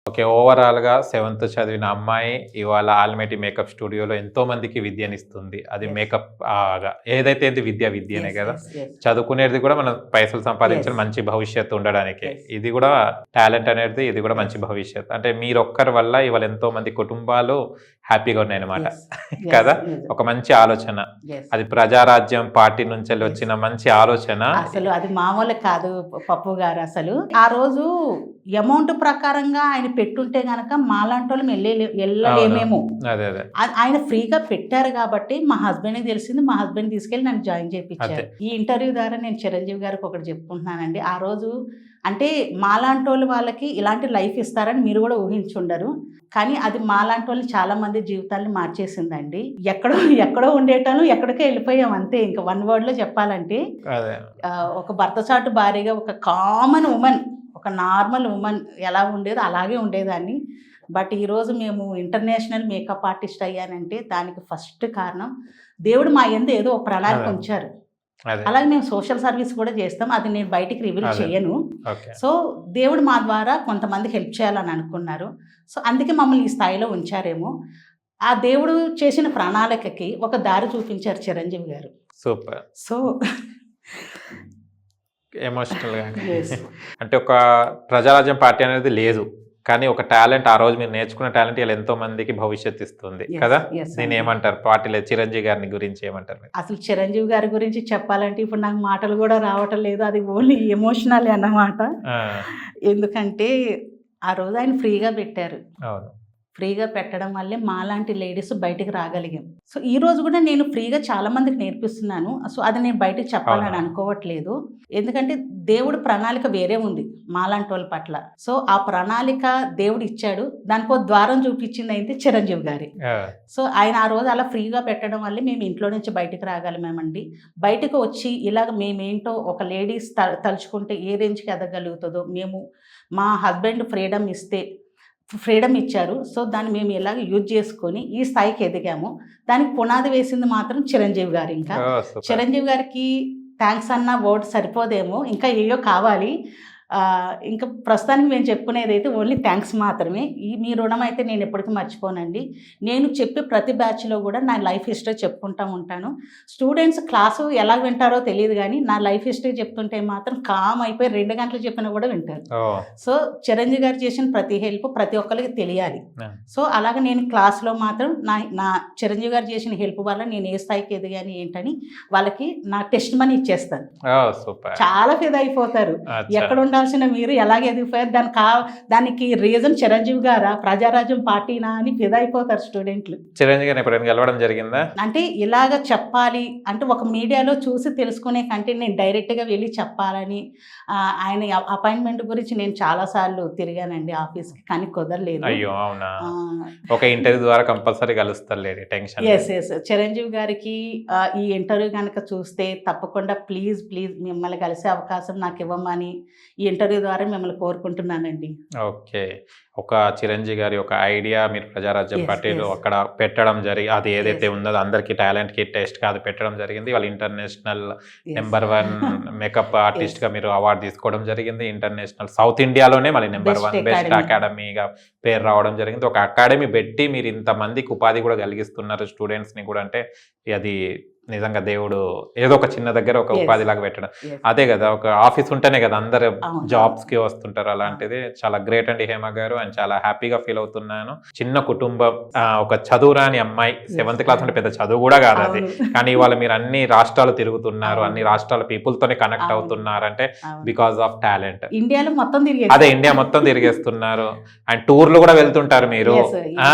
Okay. ఓవరాల్‌గా 7th చదివిన అమ్మాయి ఇవాళ ఆల్మేటి మేకప్ స్టూడియోలో ఎంతో మందికి విద్యనిస్తుంది. అది Yes. మేకప్ ఏదైతే ఏంది విద్యనే Yes, గదా! yes, yes. చదువుకునేది కూడా మనం పైసలు సంపాదించడం Yes. మంచి భవిష్యత్తు ఉండడానికే. Yes. ఇది గూడా టాలెంట్ అనేది ఇది గూడా Yes. మంచి భవిష్యత్తు. అంటే మీరొక్కరి వల్ల ఇవాళ ఎంతో మంది కుటుంబాలు హ్యాపీగా ఉన్నాయన్నమాట. Yes. Yes, కదా! yes. ఒక మంచి ఆలోచన. Yes. అది ప్రజారాజ్యం పార్టీ నుంచెల్లి వచ్చిన మంచి ఆలోచన. అసలు అది మామూలు కాదు పప్పు గారు. అసలు ఆ రోజు అమౌంట్ ప్రకారంగా ఆయన పెట్టుంటే గనక మాలాంటి వాళ్ళం వెళ్ళలేమేమో. అదే. ఆయన ఫ్రీగా పెట్టారు కాబట్టి మా హస్బెండ్కి తెలిసింది. మా హస్బెండ్ తీసుకెళ్ళి నన్ను జాయిన్ చేయించారు. అదే. ఈ ఇంటర్వ్యూ ద్వారా నేను చిరంజీవి గారికి ఒకటి చెప్పుకుంటున్నానండి. ఆ రోజు అంటే మాలాంటి వాళ్ళకి ఇలాంటి లైఫ్ ఇస్తారని మీరు కూడా ఊహించుండరు. కానీ అది మాలాంటి వాళ్ళు చాలా మంది జీవితాన్ని మార్చేసిందండి. ఎక్కడో ఉండేటాను ఎక్కడికో వెళ్ళిపోయాం అంతే. ఇంకా వన్ వర్డ్ లో చెప్పాలంటే అదే. ఒక భర్త చాటు భార్యగా ఒక కామన్ ఉమెన్, ఒక నార్మల్ ఉమెన్ ఎలా ఉండేదో అలాగే ఉండేదాన్ని. బట్ ఈరోజు మేము ఇంటర్నేషనల్ మేకప్ ఆర్టిస్ట్ అయ్యానంటే దానికి ఫస్ట్ కారణం దేవుడు మా యందు ఏదో ఒక ప్రణాళిక అదే. ఉంచారు. అదే. అలాగే మేము సోషల్ సర్వీస్ కూడా చేస్తాం. అది నేను బయటికి రివీల్ అదే. చేయను. ఓకే. సో దేవుడు మా ద్వారా కొంతమందికి హెల్ప్ చేయాలని అనుకున్నారు. సో అందుకే మమ్మల్ని ఈ స్థాయిలో ఉంచారేమో. ఆ దేవుడు చేసిన ప్రణాళికకి ఒక దారి చూపించారు చిరంజీవి గారు. సూపర్. సో ఎమోషనల్‌గా. yes. అంటే ఒక ప్రజారాజ్యం పార్టీ అనేది లేదు. కానీ ఒక టాలెంట్ ఆ రోజు మీరు నేర్చుకున్న టాలెంట్ ఇలా ఎంతో మందికి భవిష్యత్తు ఇస్తుంది Yes, కదా! yes, దీన్ని అండి. ఏమంటారు? పార్టీలో చిరంజీవి గారిని గురించి ఏమంటారు మీరు? అసలు చిరంజీవి గారి గురించి చెప్పాలంటే ఇప్పుడు నాకు మాటలు కూడా రావటం లేదు. అది ఓన్లీ ఎమోషనల్ అన్నమాట. ఆ! ఎందుకంటే ఆ రోజు ఆయన ఫ్రీగా పెట్టారు. అవును. ఫ్రీగా పెట్టడం వల్లే మాలాంటి లేడీస్ బయటికి రాగలిగాం. సో ఈ రోజు కూడా నేను ఫ్రీగా చాలా మందికి నేర్పిస్తున్నాను. సో అది నేను బయటకు చెప్పాలని అవునా? అనుకోవట్లేదు. ఎందుకంటే దేవుడు ప్రణాళిక వేరే ఉంది మాలాంటి వాళ్ళ పట్ల. సో ఆ ప్రణాళిక దేవుడు ఇచ్చాడు. దానికి ఒక ద్వారం చూపించింది అయితే చిరంజీవి గారి. ఆ! సో ఆయన ఆ రోజు అలా ఫ్రీగా పెట్టడం వల్లే మేము ఇంట్లో నుంచి బయటకు రాగలిగామండి. బయటకు వచ్చి ఇలాగ మేమేంటో ఒక లేడీస్ తలుచుకుంటే ఏ రేంజ్కి ఎదగలుగుతుందో, మేము మా హస్బెండ్ ఫ్రీడమ్ ఇచ్చారు. సో దాన్ని మేము ఎలాగ యూజ్ చేసుకొని ఈ స్థాయికి ఎదిగాము. దానికి పునాది వేసింది మాత్రం చిరంజీవి గారు. ఇంకా ఓహ్! సూపర్. చిరంజీవి గారికి థ్యాంక్స్ అన్న వర్డ్ సరిపోదేమో, ఇంకా ఏయో కావాలి. ఇంకా ప్రస్తుతానికి మేము చెప్పుకునేది అయితే ఓన్లీ థ్యాంక్స్ మాత్రమే. మీ రుణం అయితే నేను ఎప్పటికీ మర్చిపోనండి. నేను చెప్పే ప్రతి బ్యాచ్లో కూడా నా లైఫ్ హిస్టరీ చెప్పుకుంటూ ఉంటాను. స్టూడెంట్స్ క్లాసు ఎలా వింటారో తెలియదు కానీ నా లైఫ్ హిస్టరీ చెప్తుంటే మాత్రం కామ్ అయిపోయి 2 గంటలు చెప్పినా కూడా వింటారు. ఓహ్! సో చిరంజీవి గారు చేసిన ప్రతి హెల్ప్ ప్రతి ఒక్కరికి తెలియాలి. ఆ! సో అలాగే నేను క్లాస్లో మాత్రం నా చిరంజీవి గారు చేసిన హెల్ప్ వల్ల నేను ఏ స్థాయికి ఎదిగాను ఏంటని వాళ్ళకి నా టెస్ట్ మనీ ఇచ్చేస్తాను. ఓహ్! సూపర్. చాలా ఫిదా అయిపోతారు. అచ్చా. ఎక్కడ ఉండాల్సిన మీరు ఎలాగ ఎదిగిపోయారు, దానికి రీజన్ చిరంజీవి గారా ప్రజారాజ్యం పార్టీనా అని ఫిదా అయిపోతారు స్టూడెంట్లు. చిరంజీవి గారిని ఎప్పుడైనా గెలవడం జరిగిందా? అంటే ఇలాగ చెప్పాలి అంటే ఒక మీడియాలో చూసి తెలుసుకునే కంటే నేను డైరెక్ట్గా వెళ్ళి చెప్పాలని ఆయన అపాయింట్మెంట్ గురించి నేను చాలాసార్లు తిరిగానండి ఆఫీస్కి, కానీ కుదరలేదు. అయ్యో! అవునా? ఒక ఇంటర్వ్యూ ద్వారా కంపల్సరీ కలుస్తారులేండి. టెన్షన్ లేదు. ఎస్ చిరంజీవి గారికి ఈ ఇంటర్వ్యూ కనుక చూస్తే తప్పకుండా ప్లీజ్ మిమ్మల్ని కలిసే అవకాశం నాకు ఇవ్వమని ఈ ఇంటర్వ్యూ ద్వారా మిమ్మల్ని కోరుకుంటున్నానండి. ఓకే. ఒక చిరంజీవి గారి ఒక ఐడియా మీరు ప్రజారాజ్యం Yes, పార్టీలో yes. అక్కడ పెట్టడం అది ఏదైతే Yes. ఉందో అందరికి టాలెంట్కి టెస్ట్ కాదు పెట్టడం జరిగింది. వాళ్ళు international Yes. Number 1 makeup artist గా మీరు అవార్డు తీసుకోవడం జరిగింది. ఇంటర్నేషనల్ సౌత్ ఇండియాలోనే మళ్ళీ నెంబర్ 1 Best బెస్ట్ Academy. అకాడమీగా పేరు రావడం జరిగింది. ఒక అకాడమీ పెట్టి మీరు ఇంతమందికి ఉపాధి కూడా కలిగిస్తున్నారు స్టూడెంట్స్ ని కూడా. అంటే అది నిజంగా దేవుడు ఏదో ఒక చిన్న దగ్గర ఒక Yes. ఉపాధి లాగా పెట్టడం. Yes. అదే కదా, ఒక ఆఫీస్ ఉంటేనే కదా అందరు అవును. జాబ్స్ కి వస్తుంటారు. అలాంటిది చాలా గ్రేట్ అండి హేమ గారు. అండ్ చాలా హ్యాపీగా ఫీల్ అవుతున్నాను. చిన్న కుటుంబం, ఒక చదువురాని అమ్మాయి, 7th క్లాస్ అంటే పెద్ద చదువు కూడా కాదు అది. అవును. కానీ ఇవాళ మీరు అన్ని రాష్ట్రాలు తిరుగుతున్నారు, అవును. అన్ని రాష్ట్రాల పీపుల్ తోనే కనెక్ట్ అవును. అవుతున్నారు అంటే అవును. Because of talent. ఇండియాలో మొత్తం తిరిగి అదే ఇండియా మొత్తం తిరిగేస్తున్నారు. అండ్ టూర్లు కూడా వెళ్తుంటారు మీరు. Yes, sir. ఆ,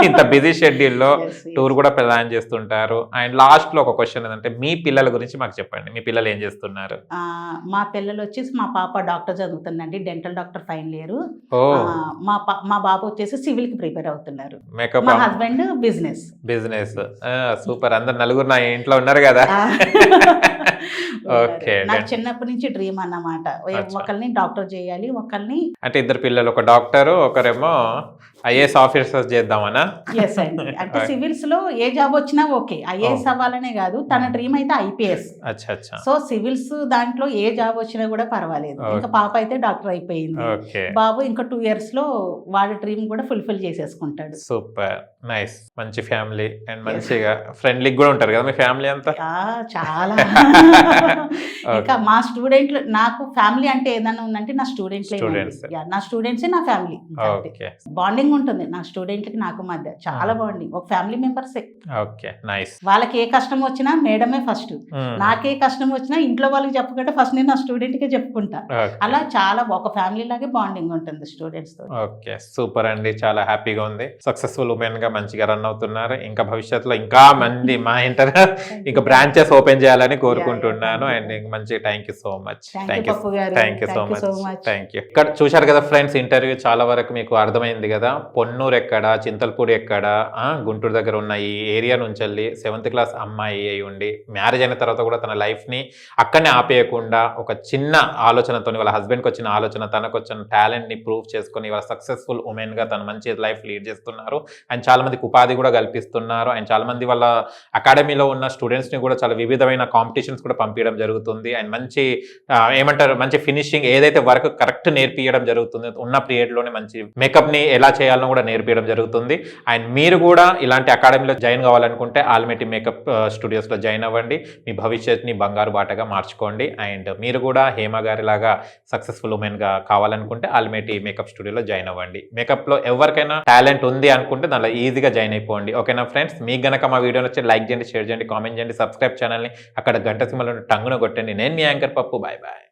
ఇంత బిజీ షెడ్యూల్ లో Yes, yes. టూర్ కూడా ప్లాన్ చేస్తుంటారు. అండ్ లాస్ట్ లో ఒక క్వశ్చన్ ఏంటంటే మీ పిల్లల గురించి మాకు చెప్పండి. మీ పిల్లలు ఏం చేస్తున్నారు? మా పిల్లలు వచ్చేసి మా పాప డాక్టర్ చదువుతుందండి, డెంటల్ డాక్టర్ ఫైనల్ ఇయర్. ఓ, మా బాబు వచ్చేసి సివిల్ కి ప్రిపేర్ అవుతున్నారు. మేకప్ మా హస్బెండ్ బిజినెస్. బిజినెస్. సూపర్. అందరు నలుగురు నా ఇంట్లో ఉన్నారు కదా. ఓకే. నాకు చిన్నప్పటి నుంచి డ్రీమ్ అన్నమాట. అచ్చా. ఒకరిని డాక్టర్ చేయాలి, ఒకరిని అంటే ఇద్దరు పిల్లలు, ఒక డాక్టర్ ఒకరేమో ఐఏఎస్ ఆఫీసర్స్ చేద్దామనా? ఎస్ అండి. అంటే సివిల్స్ లో ఏ జాబ్ వచ్చినా ఓకే, ఐఏఎస్ అవ్వాలనే కాదు, తన డ్రీమ్ అయితే ఐపీఎస్. అచ్చా అచ్చా. సో సివిల్స్ దాంట్లో ఏ జాబ్ వచ్చినా కూడా పర్వాలేదు. ఇంకా పాప అయితే డాక్టర్ అయిపోయింది, ఓకే, బాబు ఇంకా 2 years లో వాడి డ్రీమ్ కూడా ఫుల్ఫిల్ చేసేసుకుంటాడు. Super nice. మంచి ఫ్యామిలీ అండ్ మంచిగా ఫ్రెండ్లీ కూడా ఉంటారు కదా మీ ఫ్యామిలీ అంతా? చాలా. ఇంకా మా స్టూడెంట్లు, నాకు ఫ్యామిలీ అంటే ఏదైనా ఉందంటే నా Students. నా స్టూడెంట్సే నా ఫ్యామిలీ. ఓకే బాండింగ్ ఉంటుంది నా స్టూడెంట్లకి నాకు మధ్య, చాలా బాండింగ్. ఒక ఫ్యామిలీ మెంబర్సే. Okay nice. వాళ్ళకి ఏ కష్టం వచ్చినా మేడమే ఫస్ట్, నాకే కష్టం వచ్చినా ఇంట్లో వాళ్ళకి చెప్పకుండా ఫస్ట్ నేను నా స్టూడెంట్కే చెప్పుకుంటా. అలా చాలా ఒక ఫ్యామిలీ లాగే బాండింగ్ ఉంటుంది స్టూడెంట్స్ తో. ఓకే సూపర్ అండి, చాలా హ్యాపీగా ఉంది. సక్సెస్ఫుల్ ఉమెన్ గా మంచిగా రన్ అవుతున్నారు. ఇంకా భవిష్యత్తులో ఇంకా మంది మా ఇంటర్ ఇంకా బ్రాంచెస్ ఓపెన్ చేయాలని కోరుకుంటున్నాను. అండ్ మంచి thank you so much. Thank you so much. Thank you. ఇక్కడ చూశారు కదా ఫ్రెండ్స్, ఇంటర్వ్యూ చాలా వరకు మీకు అర్థమైంది కదా. పొన్నూరు ఎక్కడ, చింతలపూడి ఎక్కడ, గుంటూరు దగ్గర ఉన్న ఈ ఏరియా నుంచి వెళ్ళి 7th క్లాస్ అమ్మాయి అయి ఉండి మ్యారేజ్ అయిన తర్వాత కూడా తన లైఫ్ని అక్కడనే ఆపేయకుండా ఒక చిన్న ఆలోచనతో, వాళ్ళ హస్బెండ్కి వచ్చిన ఆలోచన, తనకు వచ్చిన టాలెంట్ని ప్రూవ్ చేసుకొని వాళ్ళ సక్సెస్ఫుల్ ఉమెన్గా తను మంచి లైఫ్ లీడ్ చేస్తున్నారు. అండ్ చాలా మందికి ఉపాధి కూడా కల్పిస్తున్నారు. అండ్ చాలా మంది వాళ్ళ అకాడమీలో ఉన్న స్టూడెంట్స్ని కూడా చాలా వివిధమైన కాంపిటీషన్స్ కూడా పంపించడం జరుగుతుంది. అండ్ మంచి ఏమంటారు, మంచి ఫినిషింగ్ ఏదైతే వర్క్ కరెక్ట్ నేర్పించడం జరుగుతుంది. ఉన్న పీరియడ్లోనే మంచి మేకప్ని ఎలా చేయాలో కూడా నేర్పించడం జరుగుతుంది. అండ్ మీరు కూడా ఇలాంటి అకాడమీలో జాయిన్ కావాలనుకుంటే ఆల్మెటి మేకప్ స్టూడియోస్లో జాయిన్ అవ్వండి. మీ భవిష్యత్తుని బంగారు బాటగా మార్చుకోండి. అండ్ మీరు కూడా హేమ గారి లాగా సక్సెస్ఫుల్ ఉమెన్గా కావాలనుకుంటే ఆల్మెటి మేకప్ స్టూడియోలో జాయిన్ అవ్వండి. మేకప్లో ఎవరికైనా టాలెంట్ ఉంది అనుకుంటే దానిలో ఈజీగా జాయిన్ అయిపోండి. ఓకేనా ఫ్రెండ్స్? మీకు గనక మా వీడియో నచ్చి లైక్ చేయండి, షేర్ చేయండి, కామెంట్ చేయండి, సబ్స్క్రైబ్ ఛానల్ని అక్కడ గంట సింబల్ టంగున కొట్టండి. నేను మీ యాంకర్ పప్పు. Bye bye.